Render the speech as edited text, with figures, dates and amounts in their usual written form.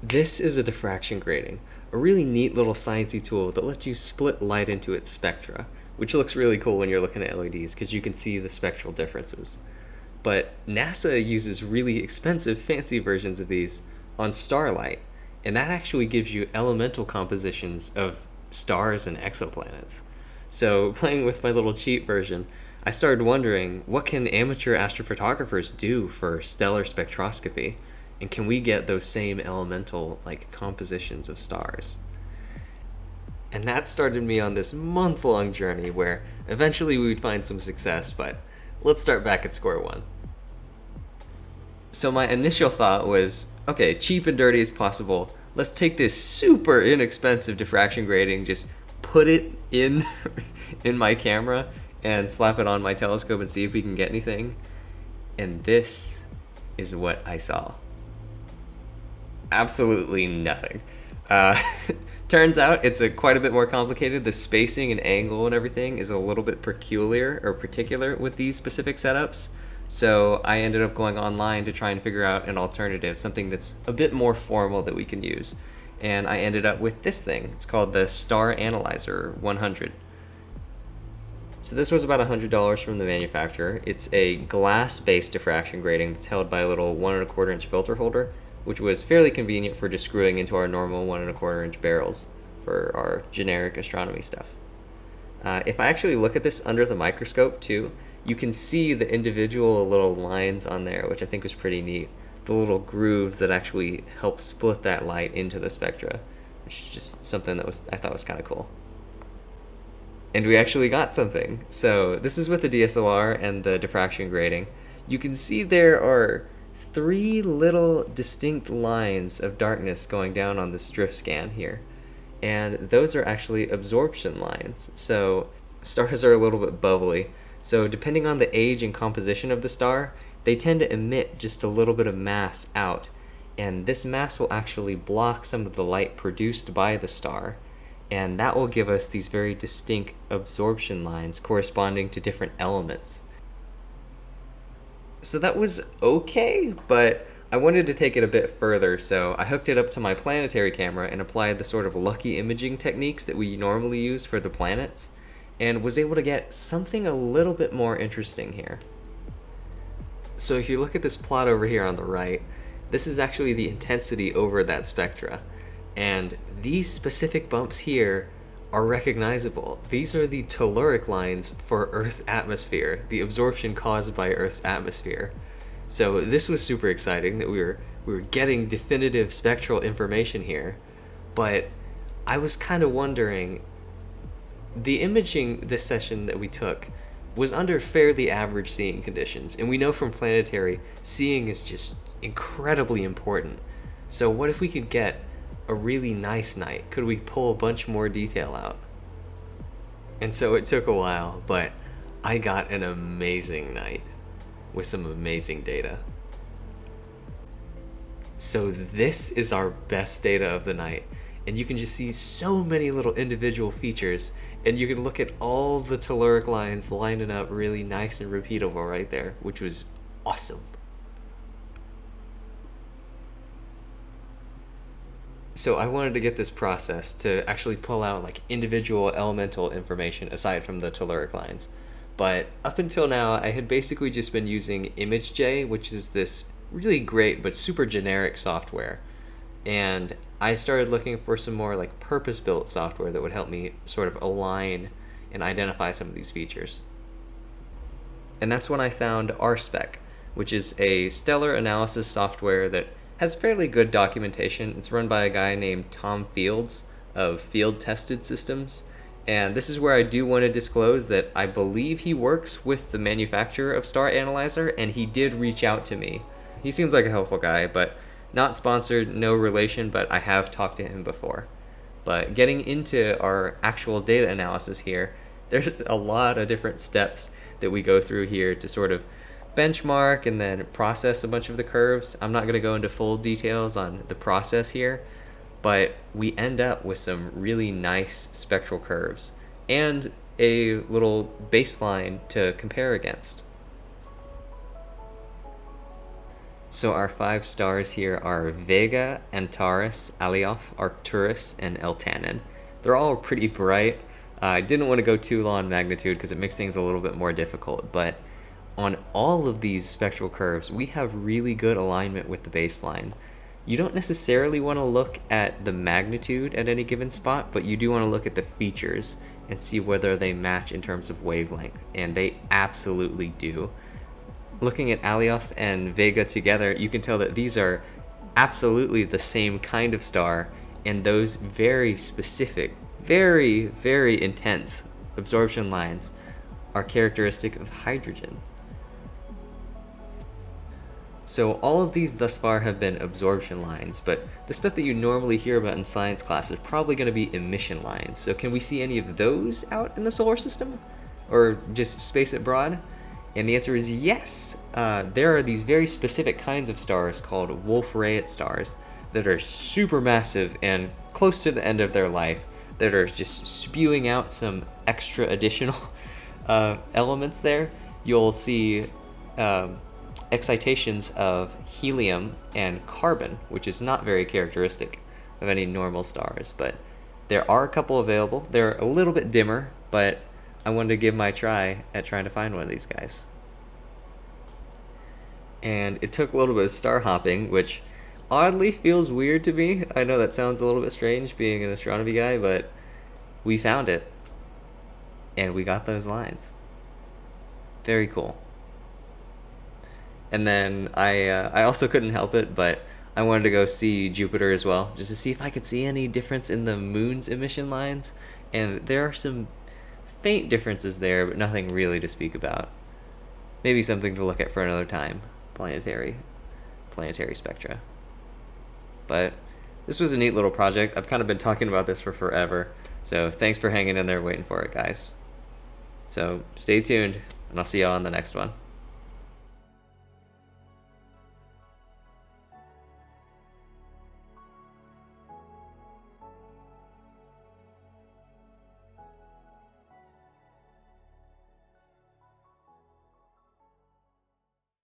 This is a diffraction grating, a really neat little sciencey tool that lets you split light into its spectra, which looks really cool when you're looking at LEDs because you can see the spectral differences. But NASA uses really expensive, fancy versions of these on starlight, and that actually gives you elemental compositions of stars and exoplanets. So, playing with my little cheap version, I started wondering, what can amateur astrophotographers do for stellar spectroscopy? And can we get those same elemental compositions of stars? And that started me on this month-long journey where eventually we would find some success, but let's start back at square one. So my initial thought was, okay, cheap and dirty as possible. Let's take this super inexpensive diffraction grating, just put it in in my camera and slap it on my telescope and see if we can get anything. And this is what I saw. Absolutely nothing. Turns out it's quite a bit more complicated. The spacing and angle and everything is a little bit peculiar or particular with these specific setups. So I ended up going online to try and figure out an alternative, something that's a bit more formal that we can use. And I ended up with this thing. It's called the Star Analyzer 100. So this was about $100 from the manufacturer. It's a glass-based diffraction grating that's held by a little 1 1/4 inch filter holder, which was fairly convenient for just screwing into our normal 1 1/4 inch barrels for our generic astronomy stuff. If I actually look at this under the microscope too, you can see the individual little lines on there, which I think was pretty neat. The little grooves that actually help split that light into the spectra, which is just something that I thought was kind of cool. And we actually got something. So this is with the DSLR and the diffraction grating. You can see there are 3 little distinct lines of darkness going down on this drift scan here. And those are actually absorption lines. So stars are a little bit bubbly. So depending on the age and composition of the star, they tend to emit just a little bit of mass out. And this mass will actually block some of the light produced by the star. And that will give us these very distinct absorption lines corresponding to different elements. So that was okay, but I wanted to take it a bit further, so I hooked it up to my planetary camera and applied the sort of lucky imaging techniques that we normally use for the planets, and was able to get something a little bit more interesting here. So if you look at this plot over here on the right, this is actually the intensity over that spectra, and these specific bumps here are recognizable. These are the telluric lines for Earth's atmosphere, the absorption caused by Earth's atmosphere. So this was super exciting that we were getting definitive spectral information here, but I was kind of wondering, the imaging this session that we took was under fairly average seeing conditions, and we know from planetary, seeing is just incredibly important. So what if we could get a really nice night? Could we pull a bunch more detail out? And so it took a while, but I got an amazing night with some amazing data. So this is our best data of the night, and you can just see so many little individual features, and you can look at all the telluric lines lining up really nice and repeatable right there, which was awesome. So I wanted to get this process to actually pull out individual elemental information aside from the telluric lines. But up until now, I had basically just been using ImageJ, which is this really great but super generic software. And I started looking for some more purpose-built software that would help me sort of align and identify some of these features. And that's when I found RSpec, which is a stellar analysis software that has fairly good documentation. It's run by a guy named Tom Fields of Field Tested Systems. And this is where I do want to disclose that I believe he works with the manufacturer of Star Analyzer, and he did reach out to me. He seems like a helpful guy, but not sponsored, no relation, but I have talked to him before. But getting into our actual data analysis here, there's a lot of different steps that we go through here to sort of benchmark and then process a bunch of the curves. I'm not going to go into full details on the process here, but we end up with some really nice spectral curves and a little baseline to compare against. So our 5 stars here are Vega, Antares, Alioth, Arcturus, and Eltanin. They're all pretty bright. I didn't want to go too low on magnitude because it makes things a little bit more difficult, but on all of these spectral curves, we have really good alignment with the baseline. You don't necessarily want to look at the magnitude at any given spot, but you do want to look at the features and see whether they match in terms of wavelength, and they absolutely do. Looking at Alioth and Vega together, you can tell that these are absolutely the same kind of star, and those very specific, very, very intense absorption lines are characteristic of hydrogen. So all of these thus far have been absorption lines, but the stuff that you normally hear about in science class is probably going to be emission lines. So can we see any of those out in the solar system? Or just space it broad? And the answer is yes. There are these very specific kinds of stars called Wolf-Rayet stars that are super massive and close to the end of their life, that are just spewing out some extra additional elements there. You'll see excitations of helium and carbon, which is not very characteristic of any normal stars, but there are a couple available. They're a little bit dimmer, but I wanted to give my try at trying to find one of these guys. And it took a little bit of star hopping, which oddly feels weird to me. I know that sounds a little bit strange being an astronomy guy, but we found it. And we got those lines. Very cool. And then I also couldn't help it, but I wanted to go see Jupiter as well, just to see if I could see any difference in the moon's emission lines. And there are some faint differences there, but nothing really to speak about. Maybe something to look at for another time. Planetary spectra. But this was a neat little project. I've kind of been talking about this for forever, so thanks for hanging in there waiting for it, guys. So stay tuned, and I'll see y'all on the next one.